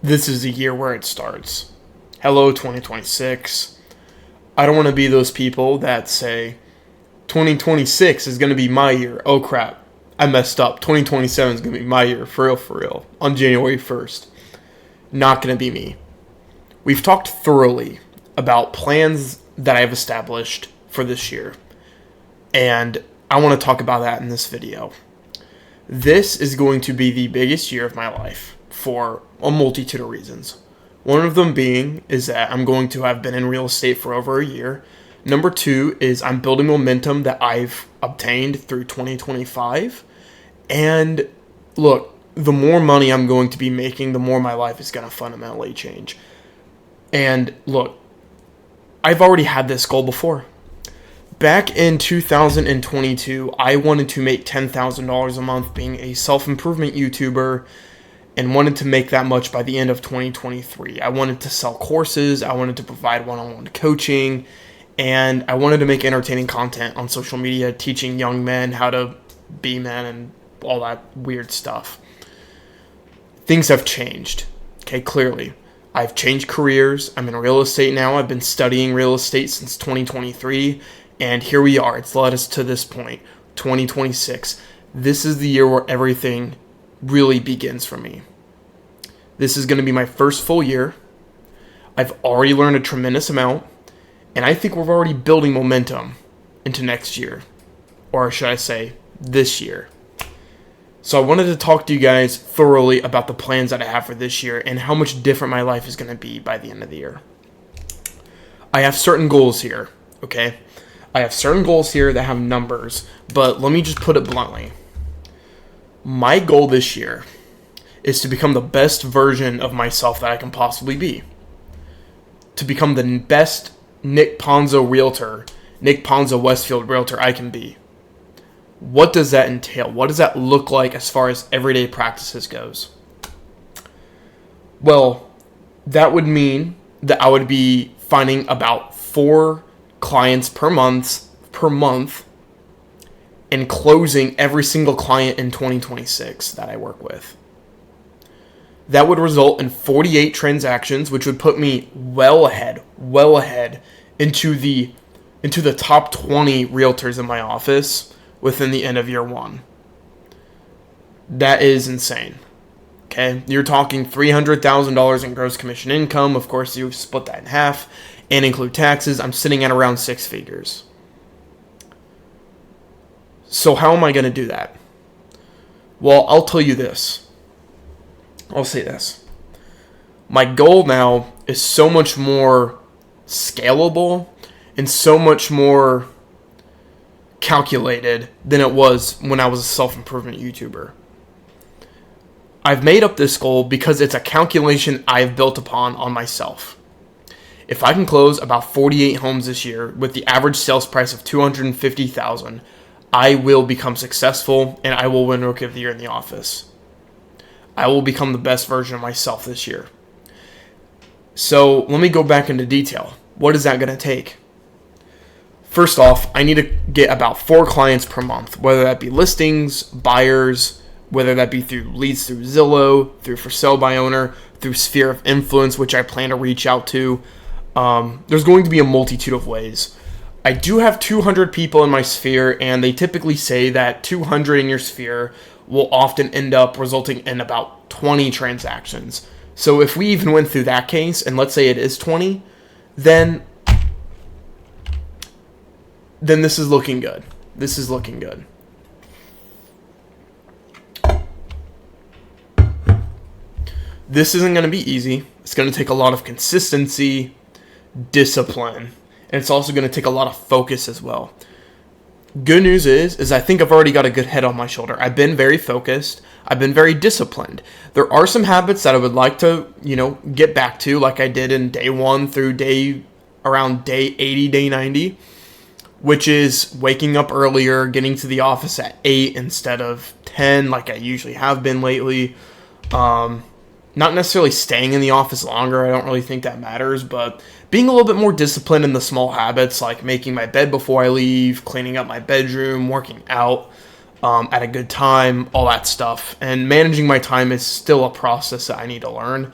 this is the year where it starts. Hello, 2026. I don't want to be those people that say 2026 is going to be my year. Oh crap, I messed up. 2027 is going to be my year, for real, on January 1st. Not going to be me. We've talked thoroughly about plans that I've established for this year, and I want to talk about that in this video. This is going to be the biggest year of my life for a multitude of reasons. One of them being is that I'm going to have been in real estate for over a year. Number two is I'm building momentum that I've obtained through 2025. And look, the more money I'm going to be making, the more my life is going to fundamentally change. And look, I've already had this goal before. Back in 2022, I wanted to make $10,000 a month being a self-improvement YouTuber and wanted to make that much by the end of 2023. I wanted to sell courses, I wanted to provide one-on-one coaching, and I wanted to make entertaining content on social media, teaching young men how to be men and all that weird stuff. Things have changed, okay, clearly. I've changed careers. I'm in real estate now. I've been studying real estate since 2023, and here we are. It's led us to this point, 2026. This is the year where everything really begins for me. This is going to be my first full year. I've already learned a tremendous amount, and I think we're already building momentum into next year, or should I say, this year. So I wanted to talk to you guys thoroughly about the plans that I have for this year and how much different my life is going to be by the end of the year. I have certain goals here, okay? I have certain goals here that have numbers, but let me just put it bluntly. My goal this year is to become the best version of myself that I can possibly be. To become the best Nick Ponzo Westfield realtor I can be. What does that entail? What does that look like as far as everyday practices goes? Well, that would mean that I would be finding about 4 clients per month and closing every single client in 2026 that I work with. That would result in 48 transactions, which would put me well ahead into the top 20 realtors in my office within the end of year 1. That is insane. Okay, you're talking $300,000 in gross commission income. Of course, you split that in half and include taxes. I'm sitting at around 6 figures. So how am I going to do that? Well, I'll tell you this. I'll say this. My goal now is so much more scalable and so much more calculated than it was when I was a self-improvement YouTuber. I've made up this goal because it's a calculation I've built upon on myself. If I can close about 48 homes this year with the average sales price of $250,000, I will become successful and I will win Rookie of the Year in the office. I will become the best version of myself this year. So let me go back into detail. What is that going to take? First off, I need to get about 4 clients per month, whether that be listings, buyers, whether that be through leads through Zillow, through for sale by owner, through sphere of influence, which I plan to reach out to. There's going to be a multitude of ways. I do have 200 people in my sphere, and they typically say that 200 in your sphere will often end up resulting in about 20 transactions. So if we even went through that case, and let's say it is 20, then this is looking good. This is looking good. This isn't going to be easy. It's going to take a lot of consistency, discipline, and it's also going to take a lot of focus as well. Good news is I think I've already got a good head on my shoulder. I've been very focused. I've been very disciplined. There are some habits that I would like to, get back to, like I did in day 1 through around day 80, day 90, which is waking up earlier, getting to the office at 8 instead of 10, like I usually have been lately. Not necessarily staying in the office longer. I don't really think that matters, but being a little bit more disciplined in the small habits, like making my bed before I leave, cleaning up my bedroom, working out at a good time, all that stuff. And managing my time is still a process that I need to learn.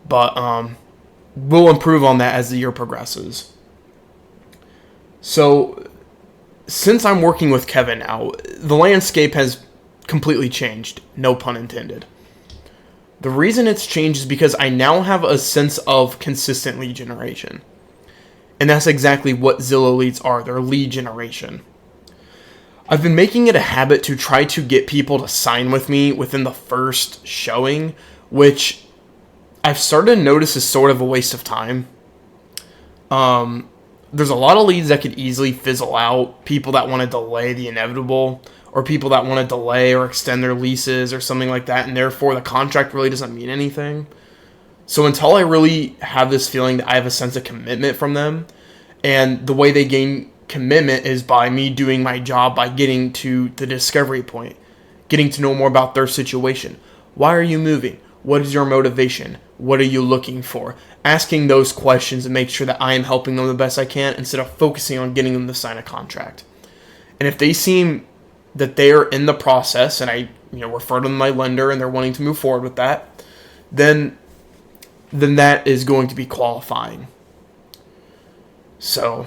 But we'll improve on that as the year progresses. So since I'm working with Kevin now, the landscape has completely changed. No pun intended. The reason it's changed is because I now have a sense of consistent lead generation. And that's exactly what Zillow leads are. They're lead generation. I've been making it a habit to try to get people to sign with me within the first showing, which I've started to notice is sort of a waste of time. There's a lot of leads that could easily fizzle out. People that want to delay the inevitable, or people that want to delay or extend their leases or something like that, and therefore the contract really doesn't mean anything. So until I really have this feeling that I have a sense of commitment from them, and the way they gain commitment is by me doing my job, by getting to the discovery point, getting to know more about their situation. Why are you moving? What is your motivation? What are you looking for? Asking those questions and make sure that I am helping them the best I can instead of focusing on getting them to sign a contract. And if they seem that they're in the process and I refer them to my lender and they're wanting to move forward with that, then that is going to be qualifying. So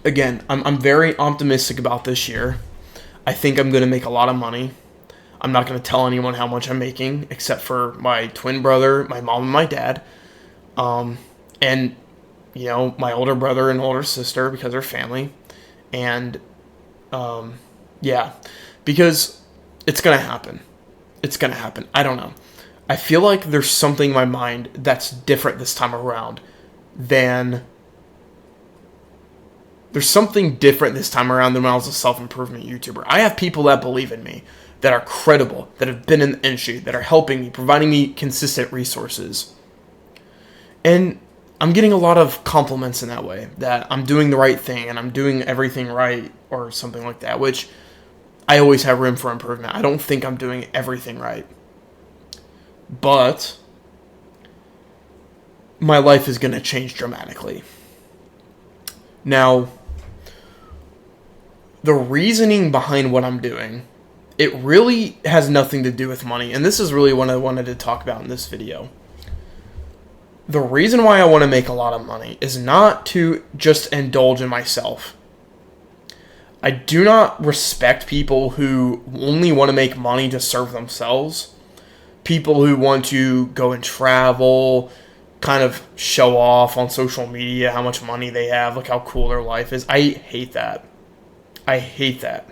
again, I'm very optimistic about this year. I think I'm going to make a lot of money. I'm not going to tell anyone how much I'm making, except for my twin brother, my mom, and my dad. And, my older brother and older sister, because they're family. And, because it's going to happen. It's going to happen. I don't know. I feel like there's something in my mind that's different this time around than... There's something different this time around than when I was a self-improvement YouTuber. I have people that believe in me, that are credible, that have been in the industry, that are helping me, providing me consistent resources. And I'm getting a lot of compliments in that way, that I'm doing the right thing and I'm doing everything right or something like that, which I always have room for improvement. I don't think I'm doing everything right. But my life is going to change dramatically. Now, the reasoning behind what I'm doing, it really has nothing to do with money. And this is really what I wanted to talk about in this video. The reason why I want to make a lot of money is not to just indulge in myself. I do not respect people who only want to make money to serve themselves. People who want to go and travel, kind of show off on social media how much money they have, like how cool their life is. I hate that. I hate that.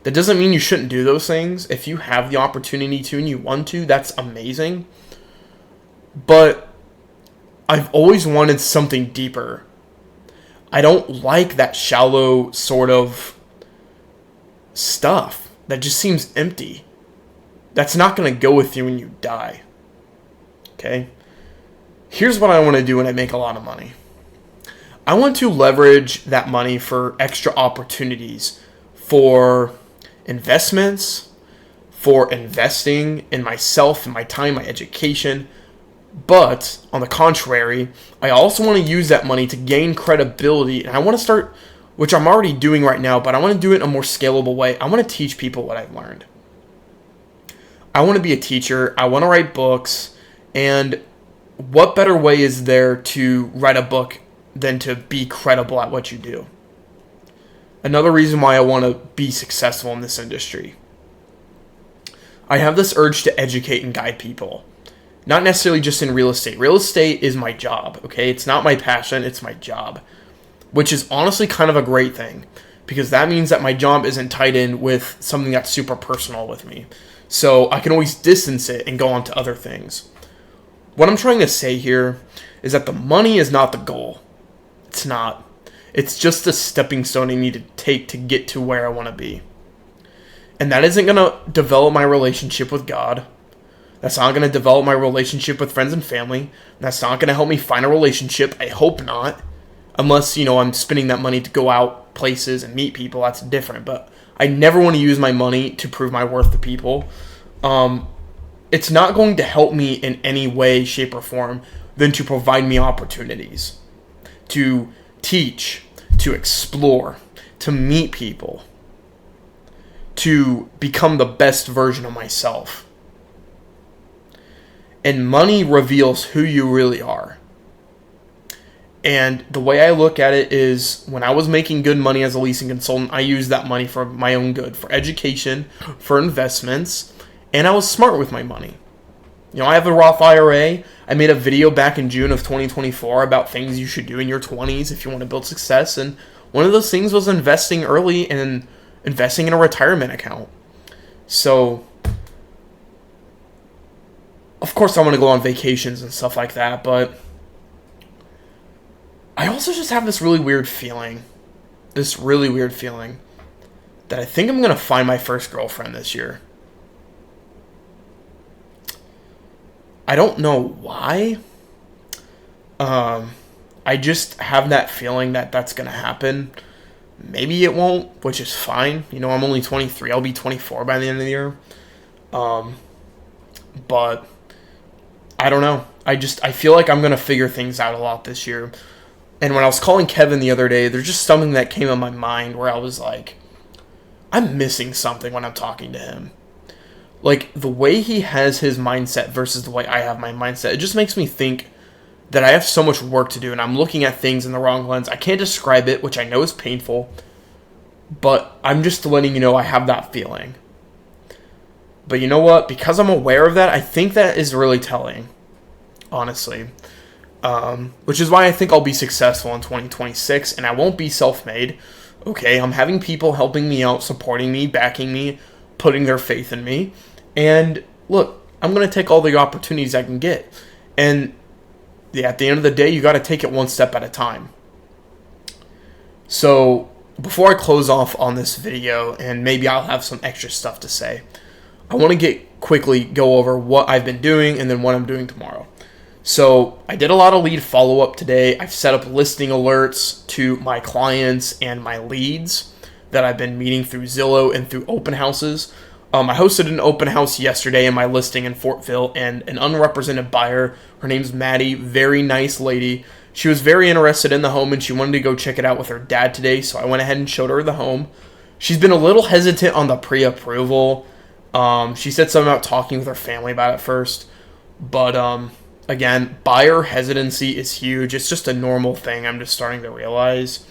That doesn't mean you shouldn't do those things. If you have the opportunity to and you want to, that's amazing. But I've always wanted something deeper. I don't like that shallow sort of stuff that just seems empty. That's not going to go with you when you die. Okay? Here's what I want to do when I make a lot of money. I want to leverage that money for extra opportunities, for investments, for investing in myself, in my time, my education. But, on the contrary, I also want to use that money to gain credibility. And I want to start, which I'm already doing right now, but I want to do it in a more scalable way. I want to teach people what I've learned. I want to be a teacher. I want to write books. And what better way is there to write a book than to be credible at what you do? Another reason why I want to be successful in this industry. I have this urge to educate and guide people. Not necessarily just in real estate. Real estate is my job, okay? It's not my passion, it's my job. Which is honestly kind of a great thing, because that means that my job isn't tied in with something that's super personal with me. So I can always distance it and go on to other things. What I'm trying to say here is that the money is not the goal. It's not. It's just a stepping stone I need to take to get to where I want to be. And that isn't going to develop my relationship with God. That's not going to develop my relationship with friends and family. That's not going to help me find a relationship. I hope not. Unless, I'm spending that money to go out places and meet people. That's different. But I never want to use my money to prove my worth to people. It's not going to help me in any way, shape, or form than to provide me opportunities. To teach, to explore, to meet people. To become the best version of myself. And money reveals who you really are. And the way I look at it is when I was making good money as a leasing consultant, I used that money for my own good, for education, for investments, and I was smart with my money. I have a Roth IRA. I made a video back in June of 2024 about things you should do in your 20s if you want to build success. And one of those things was investing early and investing in a retirement account. So, of course, I want to go on vacations and stuff like that. But I also just have this really weird feeling. That I think I'm going to find my first girlfriend this year. I don't know why. I just have that feeling that that's going to happen. Maybe it won't, which is fine. I'm only 23. I'll be 24 by the end of the year. But I don't know. I feel like I'm going to figure things out a lot this year. And when I was calling Kevin the other day, there's just something that came in my mind where I was like, I'm missing something when I'm talking to him. Like, the way he has his mindset versus the way I have my mindset, it just makes me think that I have so much work to do, and I'm looking at things in the wrong lens. I can't describe it, which I know is painful, but I'm just letting you know I have that feeling. But you know what? Because I'm aware of that, I think that is really telling, honestly. Which is why I think I'll be successful in 2026, and I won't be self-made. Okay, I'm having people helping me out, supporting me, backing me, putting their faith in me. And look, I'm going to take all the opportunities I can get. And at the end of the day, you got to take it one step at a time. So before I close off on this video, and maybe I'll have some extra stuff to say, I want to quickly go over what I've been doing and then what I'm doing tomorrow. So I did a lot of lead follow-up today. I've set up listing alerts to my clients and my leads that I've been meeting through Zillow and through open houses. I hosted an open house yesterday in my listing in Fortville, and an unrepresented buyer, her name's Maddie, very nice lady. She was very interested in the home, and she wanted to go check it out with her dad today, so I went ahead and showed her the home. She's been a little hesitant on the pre-approval. She said something about talking with her family about it first, but again, buyer hesitancy is huge. It's just a normal thing I'm just starting to realize.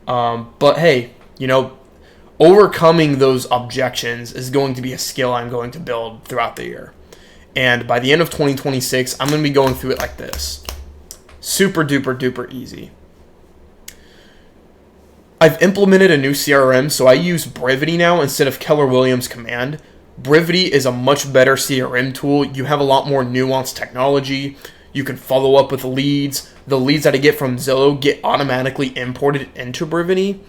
But hey, overcoming those objections is going to be a skill I'm going to build throughout the year. And by the end of 2026, I'm going to be going through it like this. Super duper duper easy. I've implemented a new CRM, so I use Brivity now instead of Keller Williams Command. Brivity is a much better CRM tool. You have a lot more nuanced technology. You can follow up with leads. The leads that I get from Zillow get automatically imported into Brivity.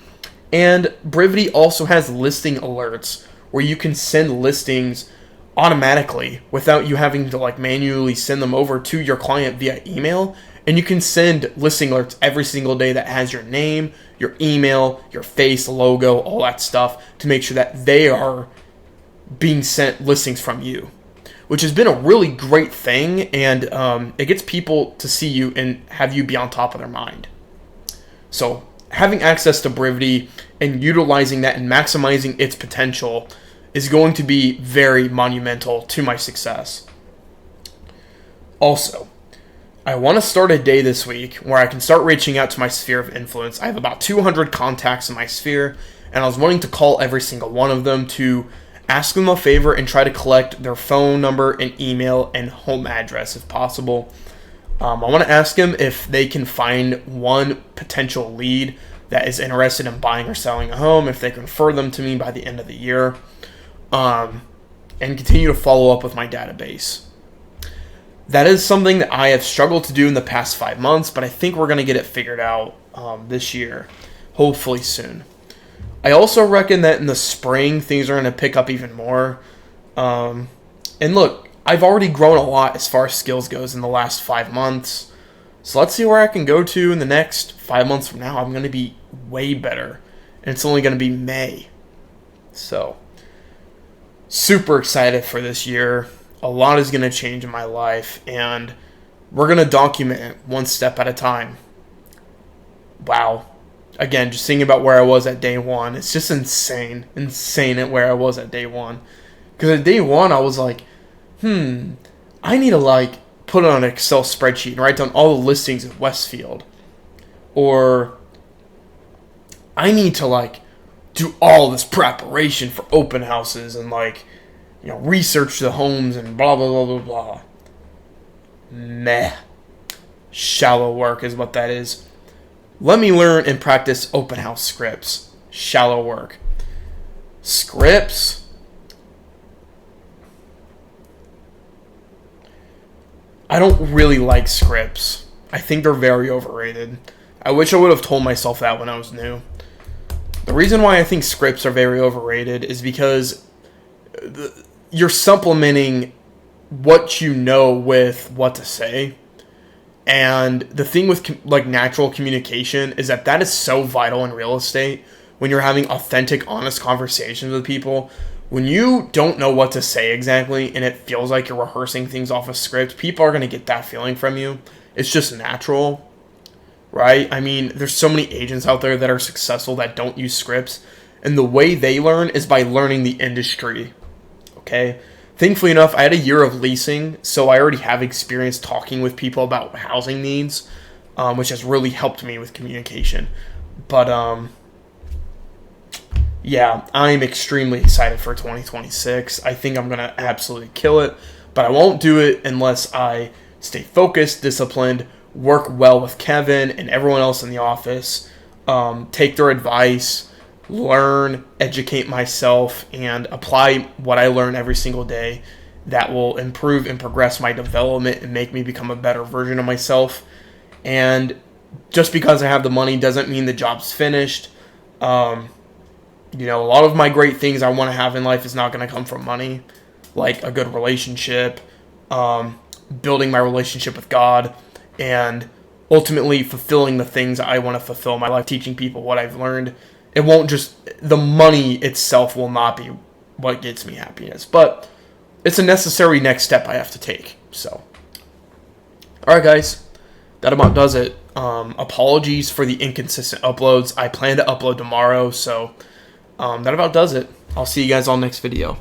And Brivity also has listing alerts where you can send listings automatically without you having to manually send them over to your client via email. And you can send listing alerts every single day that has your name, your email, your face, logo, all that stuff to make sure that they are being sent listings from you, which has been a really great thing. And it gets people to see you and have you be on top of their mind. So having access to Brivity and utilizing that and maximizing its potential is going to be very monumental to my success. Also, I want to start a day this week where I can start reaching out to my sphere of influence. I have about 200 contacts in my sphere, and I was wanting to call every single one of them to ask them a favor and try to collect their phone number and email and home address if possible. I want to ask them if they can find one potential lead that is interested in buying or selling a home, if they can refer them to me by the end of the year, and continue to follow up with my database. That is something that I have struggled to do in the past 5 months, but I think we're going to get it figured out this year, hopefully soon. I also reckon that in the spring, things are going to pick up even more. And look, I've already grown a lot as far as skills goes in the last 5 months. So let's see where I can go to in the next 5 months from now. I'm going to be way better. And it's only going to be May. So, super excited for this year. A lot is going to change in my life. And we're going to document it one step at a time. Wow. Again, just thinking about where I was at day one. It's just insane at where I was at day one. Because at day one, I was like, I'm I need to like put it on an Excel spreadsheet and write down all the listings in Westfield. Or I need to like do all this preparation for open houses and like, research the homes and blah, blah, blah, blah, blah. Meh. Shallow work is what that is. Let me learn and practice open house scripts. Shallow work. Scripts. I don't really like scripts. I think they're very overrated. I wish I would have told myself that when I was new. The reason why I think scripts are very overrated is because you're supplementing what you know with what to say. And the thing with like natural communication is that is so vital in real estate when you're having authentic, honest conversations with people. When you don't know what to say exactly and it feels like you're rehearsing things off a script, people are going to get that feeling from you. It's just natural, right? I mean, there's so many agents out there that are successful that don't use scripts. And the way they learn is by learning the industry, okay? Thankfully enough, I had a year of leasing, so I already have experience talking with people about housing needs, which has really helped me with communication. But, yeah, I'm extremely excited for 2026. I think I'm going to absolutely kill it, but I won't do it unless I stay focused, disciplined, work well with Kevin and everyone else in the office, take their advice, learn, educate myself, and apply what I learn every single day that will improve and progress my development and make me become a better version of myself. And just because I have the money doesn't mean the job's finished. A lot of my great things I want to have in life is not going to come from money, like a good relationship, building my relationship with God, and ultimately fulfilling the things I want to fulfill in my life, teaching people what I've learned. It won't just, the money itself will not be what gets me happiness, but it's a necessary next step I have to take. So, alright guys, that about does it. Apologies for the inconsistent uploads. I plan to upload tomorrow, so that about does it. I'll see you guys on next video.